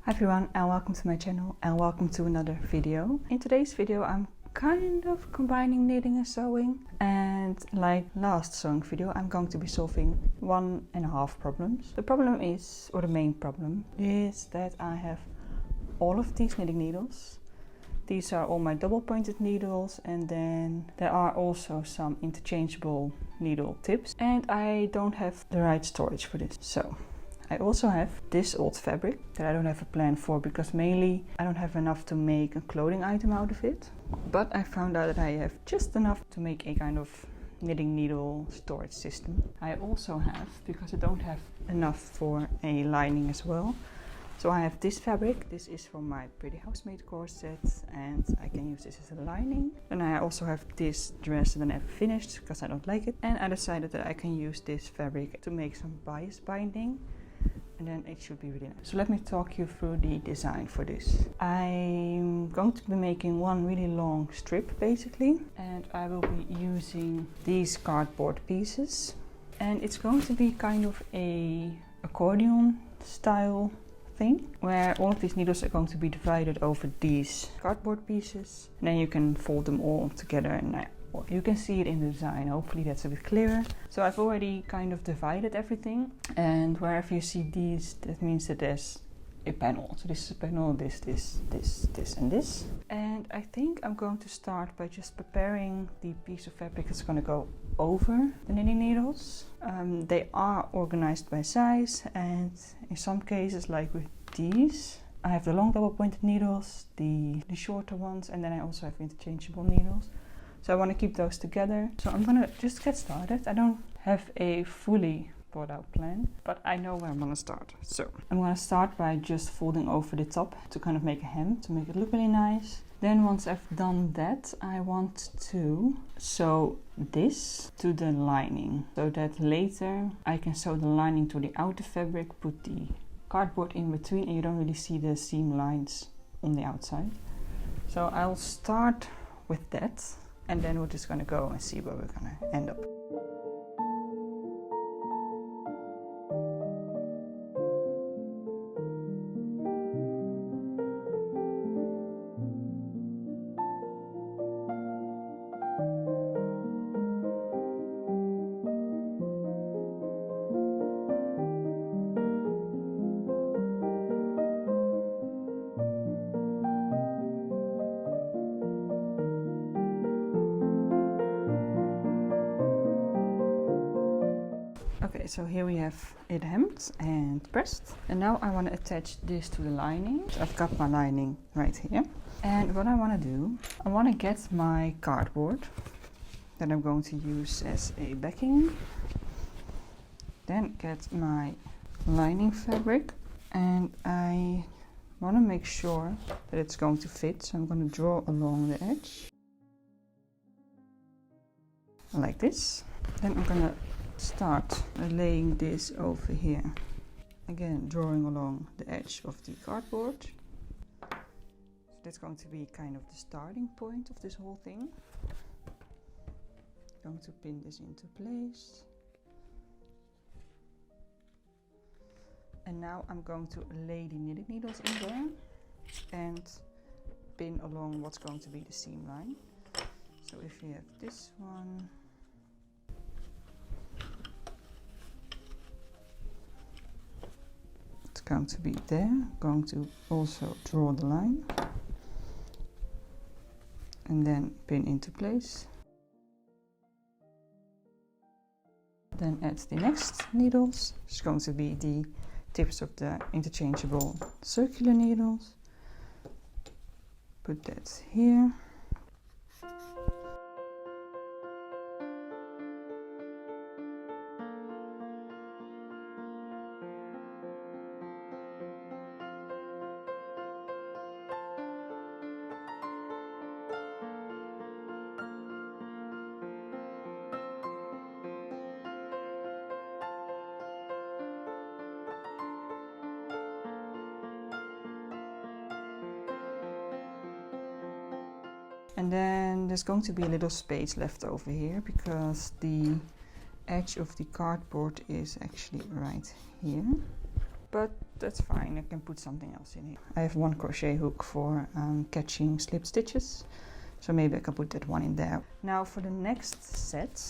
Hi everyone and welcome to my channel and welcome to another video. In today's video I'm kind of combining knitting and sewing, and like last sewing video I'm going to be solving 1.5 problems. The problem is, or the main problem is, that I have all of these knitting needles. These are all my double pointed needles, and then there are also some interchangeable needle tips, and I don't have the right storage for this. So I also have this old fabric that I don't have a plan for because mainly I don't have enough to make a clothing item out of it. But I found out that I have just enough to make a kind of knitting needle storage system. I also have, because I don't have enough for a lining as well, so I have this fabric. This is from my Pretty Housemaid corset and I can use this as a lining. And I also have this dress that I never finished because I don't like it. And I decided that I can use this fabric to make some bias binding. And then it should be really nice. So let me talk you through the design for this. I'm going to be making one really long strip basically, and I will be using these cardboard pieces, and it's going to be kind of a accordion style thing where all of these needles are going to be divided over these cardboard pieces, and then you can fold them all together, and you can see it in the design. Hopefully that's a bit clearer. So I've already kind of divided everything, and wherever you see these, that means that there's a panel. So this is a panel, this, and this. And I think I'm going to start by just preparing the piece of fabric that's going to go over the knitting needles. They are organized by size, and in some cases, like with these, I have the long double pointed needles, the shorter ones, and then I also have interchangeable needles. So I want to keep those together. So I'm gonna just get started. I don't have a fully thought out plan, but I know where I'm gonna start. So I'm gonna start by just folding over the top to kind of make a hem, to make it look really nice. Then once I've done that, I want to sew this to the lining, so that later I can sew the lining to the outer fabric, put the cardboard in between, and you don't really see the seam lines on the outside. So I'll start with that. And then we're just going to go and see where we're going to end up. Okay, so here we have it hemmed and pressed. And now I want to attach this to the lining. So I've got my lining right here. And what I want to do, I want to get my cardboard that I'm going to use as a backing. Then get my lining fabric. And I want to make sure that it's going to fit. So I'm going to draw along the edge. Like this. Then I'm going to start laying this over here, again drawing along the edge of the cardboard. So that's going to be kind of the starting point of this whole thing. Going to pin this into place, and now I'm going to lay the knitting needles in there and pin along what's going to be the seam line. So if you have this one, going to be there, going to also draw the line and then pin into place. Then add the next needles. It's going to be the tips of the interchangeable circular needles. Put that here. And then there's going to be a little space left over here because the edge of the cardboard is actually right here. but that's fine, I can put something else in here. I have one crochet hook for catching slip stitches, so maybe I can put that one in there. Now for the next set,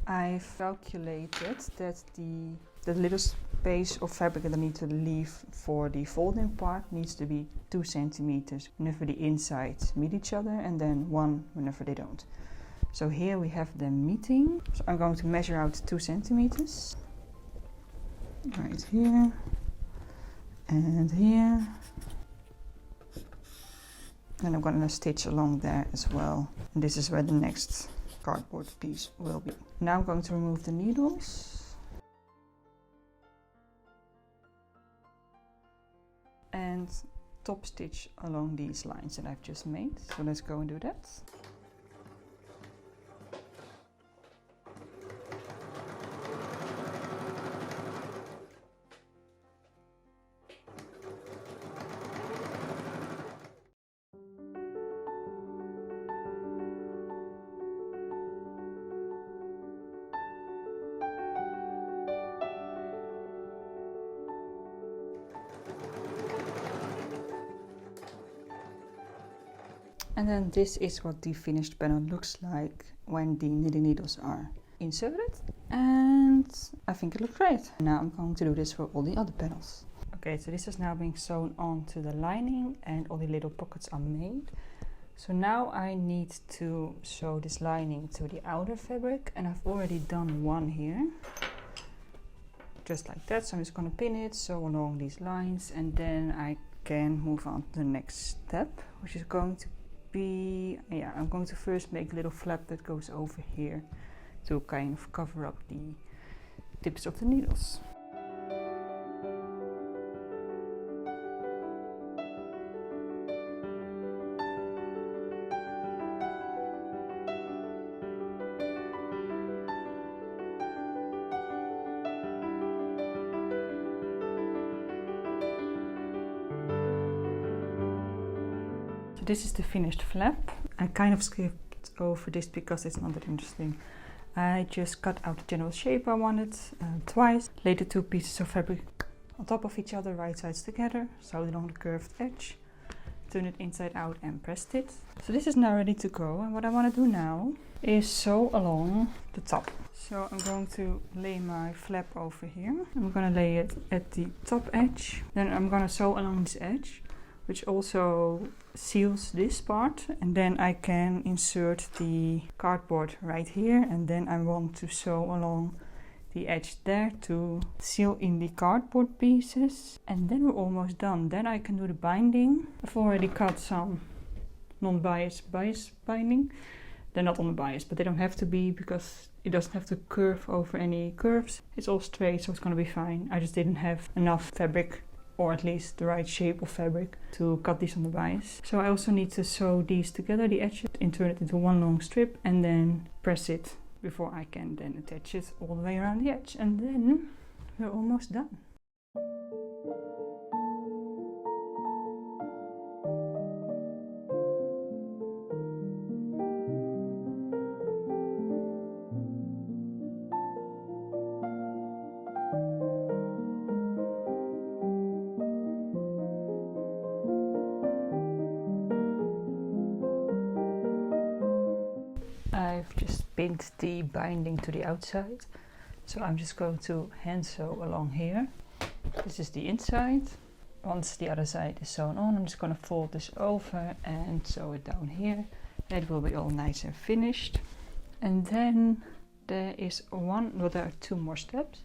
I've calculated that the little space of fabric that I need to leave for the folding part needs to be 2 centimeters whenever the insides meet each other, and then 1 whenever they don't. So here we have them meeting. So I'm going to measure out 2 centimeters. Right here and here. And I'm going to stitch along there as well. And this is where the next cardboard piece will be. Now I'm going to remove the needles. And top stitch along these lines that I've just made. So let's go and do that. And then this is what the finished panel looks like when the knitting needles are inserted, and I think it looks great. Now I'm going to do this for all the other panels. Okay, so this is now being sewn onto the lining and all the little pockets are made. So now I need to sew this lining to the outer fabric, and I've already done one here. Just like that, so I'm just going to pin it, sew along these lines, and then I can move on to the next step, which is going to be, I'm going to first make a little flap that goes over here to kind of cover up the tips of the needles. So this is the finished flap. I kind of skipped over this because it's not that interesting. I just cut out the general shape I wanted twice, laid the 2 pieces of fabric on top of each other, right sides together, sewed along the curved edge, turned it inside out and pressed it. So this is now ready to go, and what I want to do now is sew along the top. So I'm going to lay my flap over here. I'm going to lay it at the top edge, then I'm going to sew along this edge, which also seals this part, and then I can insert the cardboard right here, and then I want to sew along the edge there to seal in the cardboard pieces, and then we're almost done. Then I can do the binding. I've already cut some non-bias binding. They're not on the bias, but they don't have to be because it doesn't have to curve over any curves. It's all straight, so it's going to be fine. I just didn't have enough fabric, or at least the right shape of fabric, to cut these on the bias. So I also need to sew these together, the edges, and turn it into one long strip, and then press it before I can then attach it all the way around the edge. And then we're almost done. I've just pinned the binding to the outside, so I'm just going to hand sew along here. This is the inside. Once the other side is sewn on, I'm just going to fold this over and sew it down here. It will be all nice and finished. And then there is there are 2 more steps.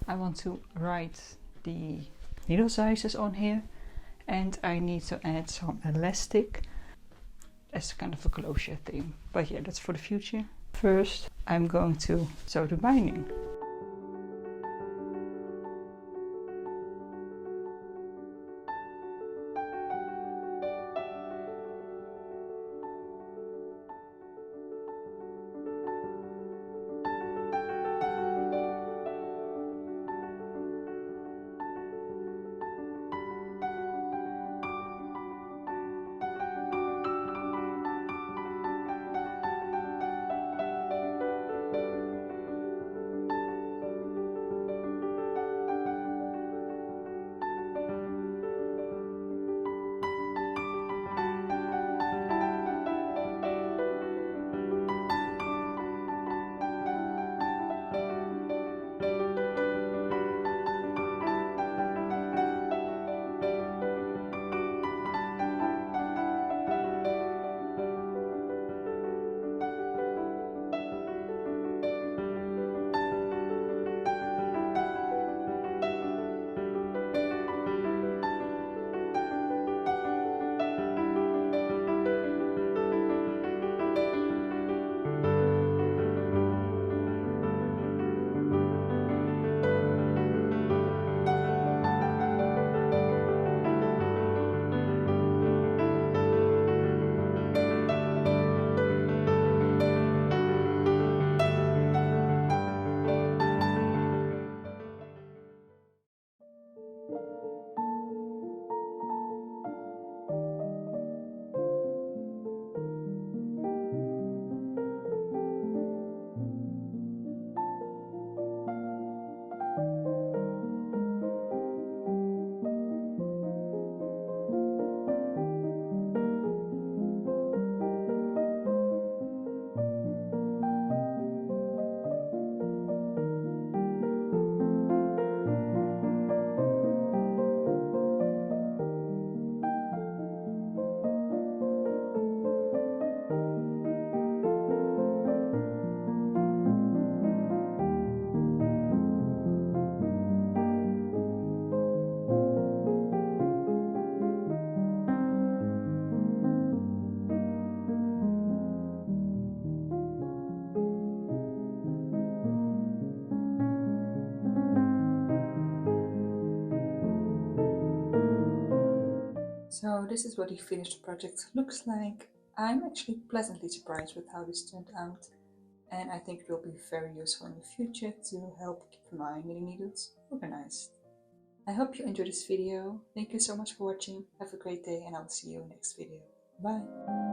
I want to write the needle sizes on here, and I need to add some elastic as kind of a closure thing, but yeah, that's for the future. First, I'm going to sew the binding. So this is what the finished project looks like. I'm actually pleasantly surprised with how this turned out, and I think it will be very useful in the future to help keep my knitting needles organized. I hope you enjoyed this video. Thank you so much for watching. Have a great day and I will see you in the next video. Bye!